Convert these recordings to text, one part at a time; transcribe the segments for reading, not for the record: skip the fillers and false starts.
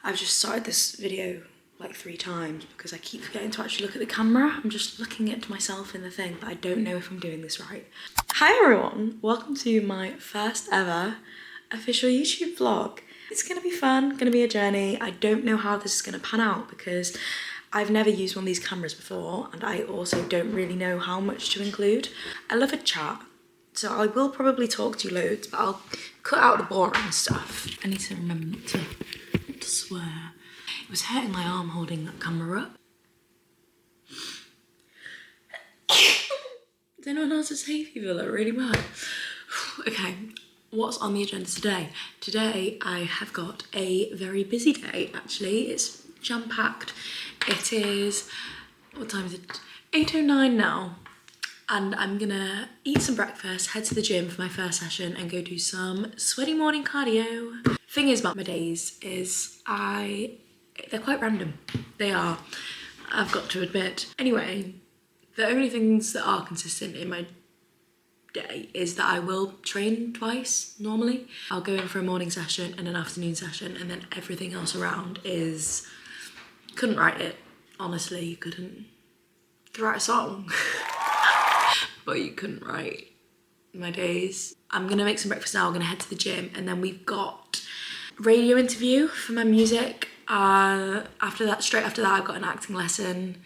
I've just started this video like 3 times because I keep forgetting to actually look at the camera. I'm just looking at myself in the thing, but I don't know if I'm doing this right. Hi everyone, welcome to my first ever official YouTube vlog. It's gonna be fun, gonna be a journey. I don't know how this is gonna pan out because I've never used one of these cameras before, and I also don't really know how much to include. I love a chat, so I will probably talk to you loads, but I'll cut out the boring stuff. I need to remember not to swear. It was hurting my arm holding that camera up. I don't know what else to say if you feel like really bad. Okay, what's on the agenda today? Today I have got a very busy day actually. It's jam-packed. It is, what time is it? 8:09 now. And I'm gonna eat some breakfast, head to the gym for my first session and go do some sweaty morning cardio. Thing is about my days is they're quite random. They are, I've got to admit. Anyway, the only things that are consistent in my day is that I will train twice normally. I'll go in for a morning session and an afternoon session, and then everything else around is, couldn't write it, honestly, you couldn't. You could write a song, but you couldn't write my days. I'm gonna make some breakfast now, I'm gonna head to the gym, and then we've got radio interview for my music. Straight after that, I've got an acting lesson,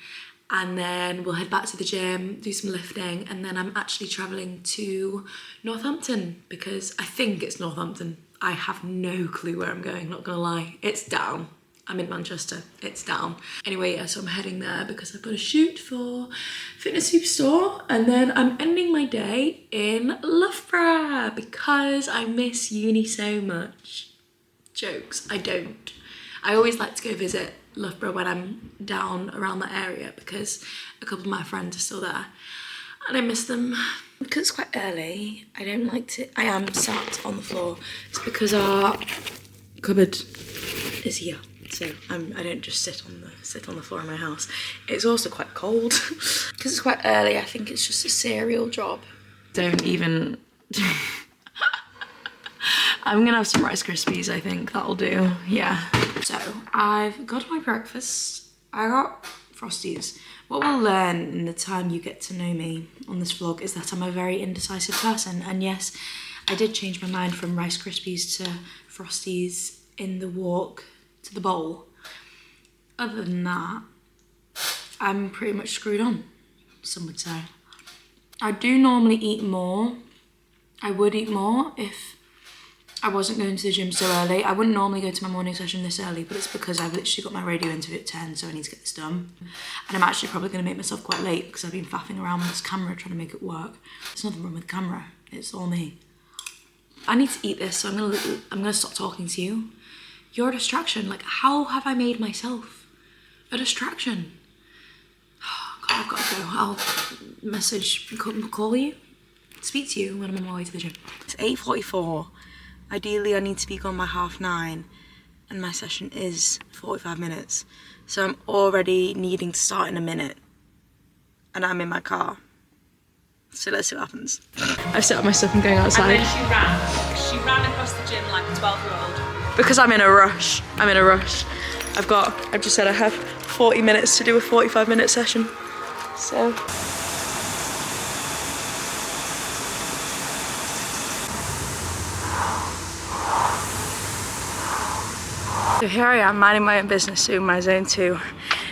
and then we'll head back to the gym, do some lifting, and then I'm actually traveling to Northampton because I think it's Northampton. I have no clue where I'm going, not gonna lie. It's down. I'm in Manchester, it's down. Anyway, yeah, so I'm heading there because I've got a shoot for Fitness Superstore, and then I'm ending my day in Loughborough because I miss uni so much. Jokes, I don't. I always like to go visit Loughborough when I'm down around that area because a couple of my friends are still there and I miss them. Because it's quite early, I don't like to, I am sat on the floor. It's because our cupboard is here. So I don't just sit on the floor in my house. It's also quite cold. Because it's quite early, I think it's just a cereal job. Don't even... I'm gonna have some Rice Krispies, I think that'll do, yeah. So I've got my breakfast. I got Frosties. What we'll learn in the time you get to know me on this vlog is that I'm a very indecisive person. And yes, I did change my mind from Rice Krispies to Frosties in the walk to the bowl. Other than that, I'm pretty much screwed on, some would say. I do normally eat more. I would eat more if I wasn't going to the gym so early. I wouldn't normally go to my morning session this early, but it's because I've literally got my radio interview at 10, so I need to get this done. And I'm actually probably gonna make myself quite late because I've been faffing around with this camera trying to make it work. There's nothing wrong with the camera, it's all me. I need to eat this, so I'm gonna stop talking to you. You're a distraction. Like, how have I made myself a distraction? Oh, God, I've got to go. I'll call you, speak to you when I'm on my way to the gym. It's 8:44. Ideally, I need to be gone by 9:30, and my session is 45 minutes. So I'm already needing to start in a minute, and I'm in my car. So let's see what happens. I've set up my stuff and going outside. And then she ran across the gym like a 12-year-old. Because I'm in a rush. I've just said I have 40 minutes to do a 45-minute session. So. So here I am, minding my own business, doing my zone 2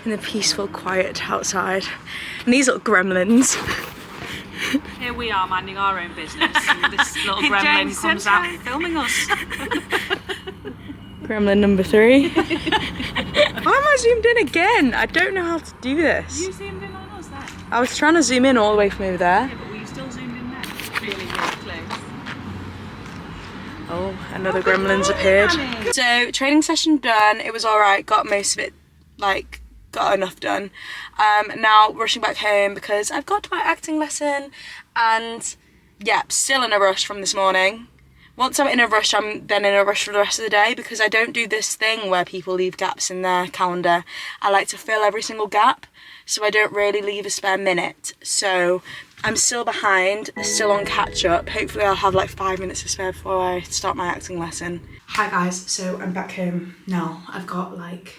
in the peaceful quiet outside. And these little gremlins. Here we are minding our own business, and this little gremlin comes out filming us. Gremlin number 3. Why am I zoomed in again? I don't know how to do this. You zoomed in on us there. I was trying to zoom in all the way from over there. Yeah, but were you still zoomed in there? Really, really close. Oh, another gremlin's appeared. Annie. So, training session done. It was alright, got most of it, like, got enough done. Now rushing back home because I've got my acting lesson and yeah, still in a rush from this morning. once I'm in a rush, I'm then in a rush for the rest of the day, because I don't do this thing where people leave gaps in their calendar. I like to fill every single gap, so I don't really leave a spare minute. So I'm still behind, still on catch up. Hopefully I'll have like 5 minutes to spare before I start my acting lesson. Hi guys, so I'm back home now. I've got like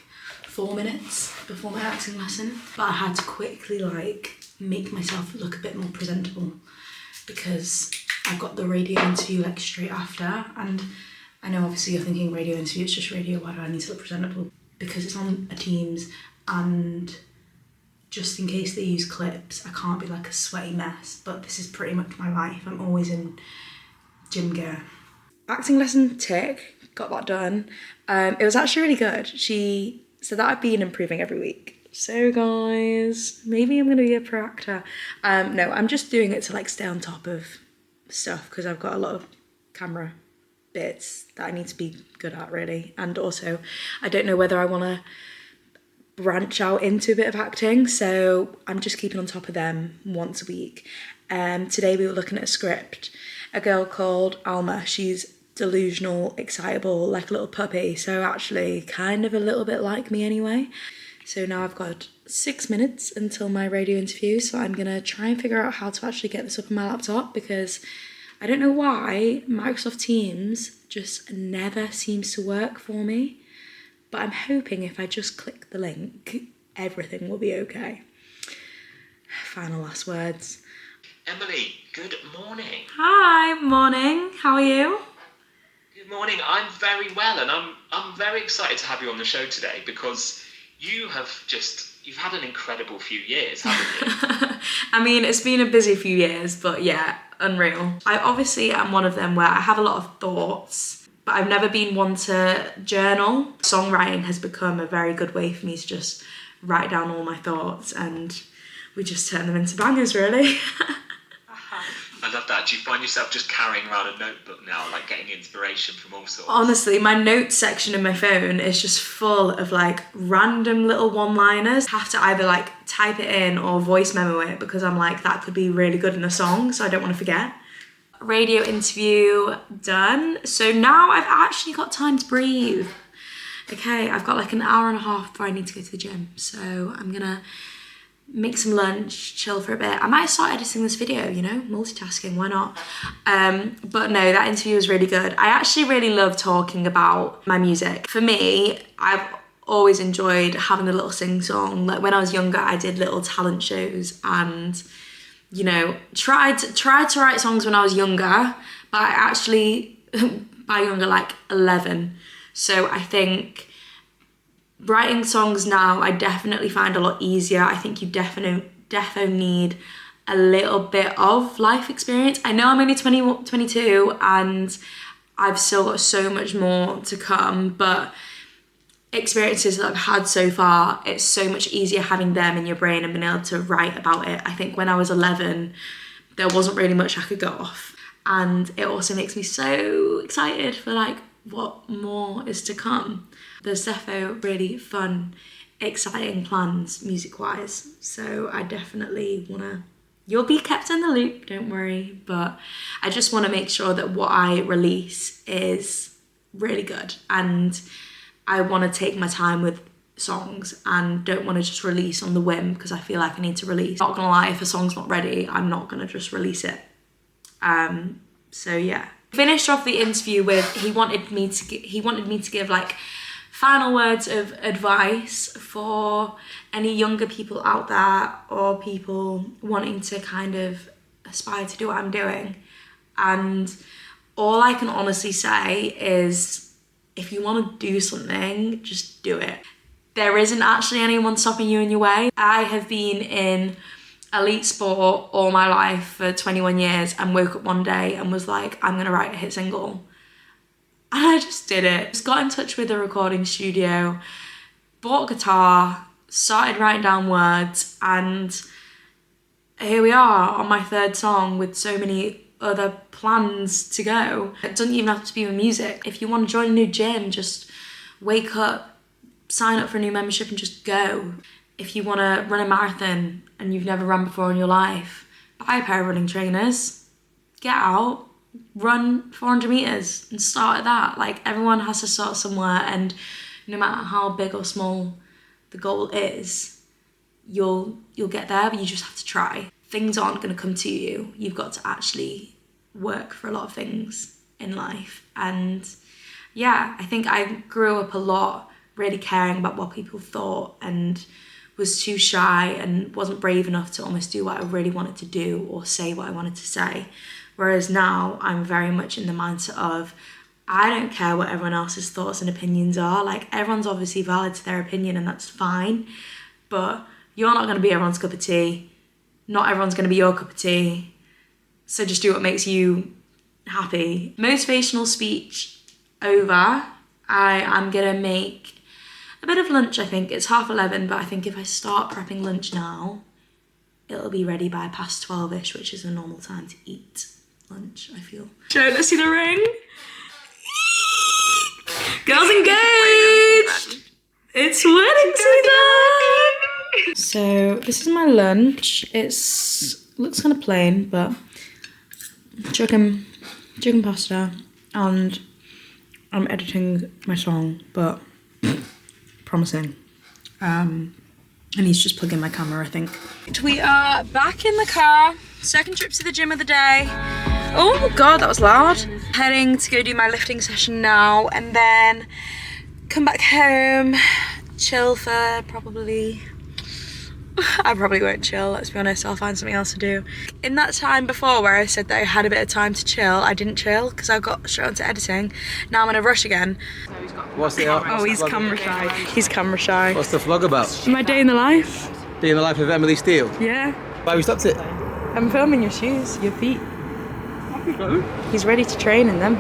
4 minutes before my acting lesson, but I had to quickly like make myself look a bit more presentable because I've got the radio interview like straight after, and I know obviously you're thinking radio interview, it's just radio, why do I need to look presentable? Because it's on a Teams, and just in case they use clips, I can't be like a sweaty mess, but this is pretty much my life. I'm always in gym gear. Acting lesson tick, got that done. It was actually really good. She said that I've been improving every week. So guys, maybe I'm gonna be a pro actor. No, I'm just doing it to like stay on top of stuff because I've got a lot of camera bits that I need to be good at really. And also, I don't know whether I wanna branch out into a bit of acting, so I'm just keeping on top of them once a week. Today we were looking at a script. A girl called Alma, she's delusional, excitable, like a little puppy, so actually kind of a little bit like me anyway. So now I've got 6 minutes until my radio interview, so I'm gonna try and figure out how to actually get this up on my laptop, because I don't know why Microsoft Teams just never seems to work for me, but I'm hoping if I just click the link, everything will be okay. Final last words. Emily, good morning. Hi, morning, how are you? Good morning, I'm very well, and I'm very excited to have you on the show today because you've had an incredible few years, haven't you? I mean, it's been a busy few years, but yeah, unreal. I obviously am one of them where I have a lot of thoughts, but I've never been one to journal. Songwriting has become a very good way for me to just write down all my thoughts, and we just turn them into bangers, really. I love that. Do you find yourself just carrying around a notebook now, like getting inspiration from all sorts? Honestly, my notes section in my phone is just full of like random little one-liners. I have to either like type it in or voice memo it, because I'm like, that could be really good in a song, so I don't want to forget. Radio interview done. So now I've actually got time to breathe. Okay, I've got like an hour and a half before I need to go to the gym. So I'm gonna make some lunch, chill for a bit. I might start editing this video, you know, multitasking, why not? But no, that interview was really good. I actually really love talking about my music. For me, I've always enjoyed having a little sing-song. Like when I was younger, I did little talent shows and, you know, tried to write songs when I was younger, but I actually, by younger, like 11. So I think writing songs now, I definitely find a lot easier. I think you definitely need a little bit of life experience. I know I'm only 22 and I've still got so much more to come, but experiences that I've had so far, it's so much easier having them in your brain and being able to write about it. I think when I was 11, there wasn't really much I could go off. And it also makes me so excited for like what more is to come. There's defo really fun, exciting plans music-wise. So I definitely wanna, you'll be kept in the loop, don't worry. But I just wanna make sure that what I release is really good. And I wanna take my time with songs and don't wanna just release on the whim because I feel like I need to release. Not gonna lie, if a song's not ready, I'm not gonna just release it. So yeah. Finished off the interview with, he wanted me to give like final words of advice for any younger people out there or people wanting to kind of aspire to do what I'm doing. And all I can honestly say is, if you want to do something, just do it. There isn't actually anyone stopping you in your way. I have been in elite sport all my life for 21 years and woke up one day and was like, I'm gonna write a hit single. And I just did it. Just got in touch with a recording studio, bought a guitar, started writing down words, and here we are on my 3rd song with so many other plans to go. It doesn't even have to be with music. If you want to join a new gym, just wake up, sign up for a new membership and just go. If you want to run a marathon and you've never run before in your life, buy a pair of running trainers, get out, run 400 meters and start at that. Like, everyone has to start somewhere, and no matter how big or small the goal is, you'll get there, but you just have to try. Things aren't going to come to you. You've got to actually work for a lot of things in life. And yeah, I think I grew up a lot really caring about what people thought, and was too shy and wasn't brave enough to almost do what I really wanted to do or say what I wanted to say. Whereas now I'm very much in the mindset of, I don't care what everyone else's thoughts and opinions are. Like, everyone's obviously valid to their opinion, and that's fine, but you're not going to be everyone's cup of tea. Not everyone's going to be your cup of tea. So just do what makes you happy. Motivational speech over. I'm going to make a bit of lunch, I think. It's 11:30, but I think if I start prepping lunch now, it'll be ready by past 12ish, which is a normal time to eat lunch, I feel. Joe, let's see the ring. Girls engaged! It's wedding season! So this is my lunch. Looks kind of plain, but chicken pasta, and I'm editing my song, but promising. And he's just plugging my camera, I think. We are back in the car. Second trip to the gym of the day. Oh God, that was loud. Heading to go do my lifting session now, and then come back home, chill for probably... I probably won't chill, let's be honest. I'll find something else to do. In that time before where I said that I had a bit of time to chill, I didn't chill because I got straight onto editing. Now I'm in a rush again. What's the Oh, he's camera shy. He's camera shy. What's the vlog about? My day in the life. Day in the life of Emily Steele? Yeah. Why have we stopped it? I'm filming your shoes, your feet. He's ready to train in them.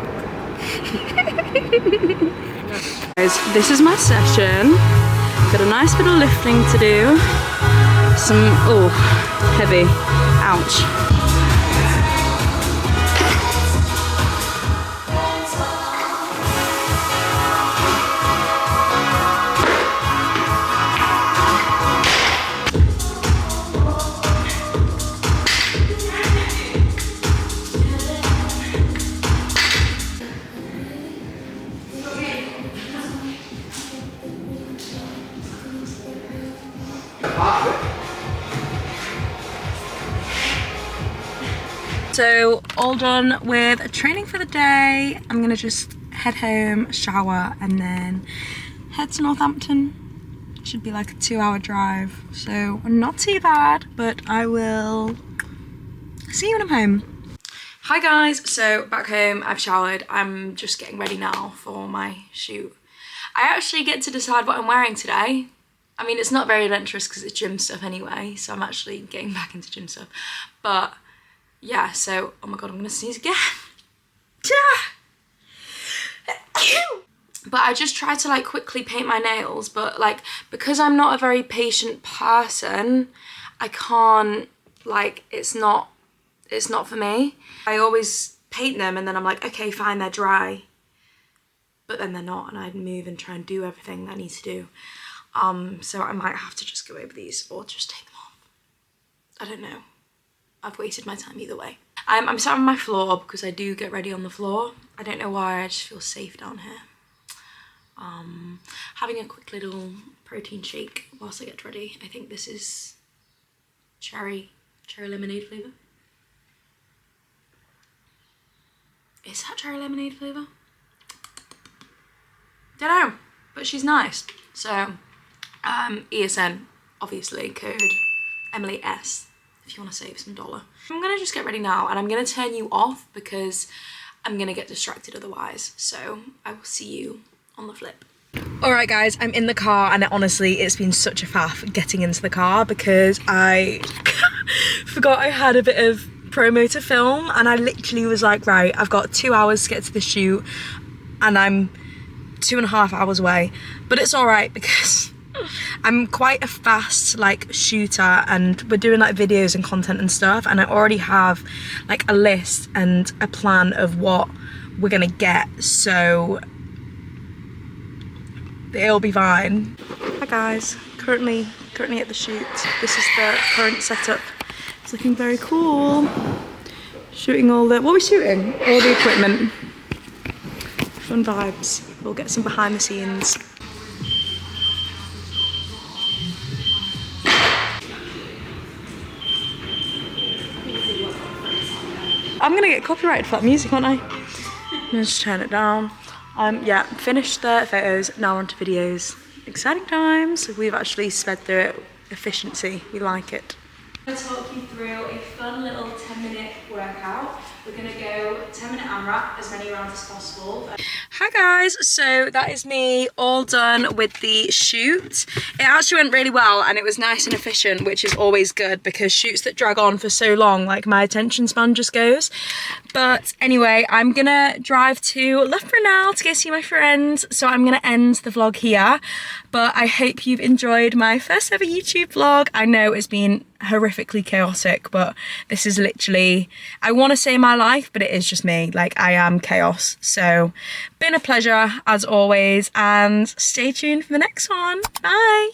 Guys, this is my session. Got a nice bit of lifting to do. Oh, heavy. Ouch. So, all done with training for the day. I'm gonna just head home, shower, and then head to Northampton. Should be like a 2-hour drive, so not too bad, but I will see you when I'm home. Hi guys, so back home, I've showered. I'm just getting ready now for my shoot. I actually get to decide what I'm wearing today. I mean, it's not very adventurous because it's gym stuff anyway, so I'm actually getting back into gym stuff. But yeah, so, oh my God, I'm gonna sneeze again. But I just try to like quickly paint my nails, but like, because I'm not a very patient person, I can't, like, it's not for me. I always paint them and then I'm like, okay, fine, they're dry. But then they're not, and I'd move and try and do everything that I need to do. So I might have to just go over these or just take them off. I don't know. I've wasted my time either way. I'm sat on my floor because I do get ready on the floor. I don't know why, I just feel safe down here. Having a quick little protein shake whilst I get ready. I think this is cherry lemonade flavour. Is that cherry lemonade flavour? Don't know, but she's nice. So, ESN, obviously, code Emily S, if you want to save some dollar. I'm gonna just get ready now, and I'm gonna turn you off because I'm gonna get distracted otherwise. So I will see you on the flip. All right guys, I'm in the car, and honestly it's been such a faff getting into the car because I forgot I had a bit of promo to film, and I literally was like, right, I've got 2 hours to get to the shoot and I'm 2.5 hours away, but it's all right because I'm quite a fast like shooter, and we're doing like videos and content and stuff, and I already have like a list and a plan of what we're gonna get, so it'll be fine. Hi guys, currently at the shoot. This is the current setup. It's looking very cool. Shooting all the, what are we shooting? All the equipment. Fun vibes. We'll get some behind the scenes. I'm gonna get copyrighted for that music, aren't I? I'm gonna just turn it down. Yeah, finished the photos, now on to videos. Exciting times. We've actually sped through it. Efficiency, we like it. I'm gonna talk you through a fun little 10-minute workout. We're gonna go 10-minute AMRAP, as many rounds as possible. Hi guys, so that is me all done with the shoot. It actually went really well and it was nice and efficient, which is always good because shoots that drag on for so long, like my attention span just goes. But anyway, I'm gonna drive to Loughborough now to go see my friends. So I'm gonna end the vlog here, but I hope you've enjoyed my first ever YouTube vlog. I know it's been horrifically chaotic, but this is literally, I want to say my life, but it is just me. Like, I am chaos. So been a pleasure as always, and stay tuned for the next one. Bye.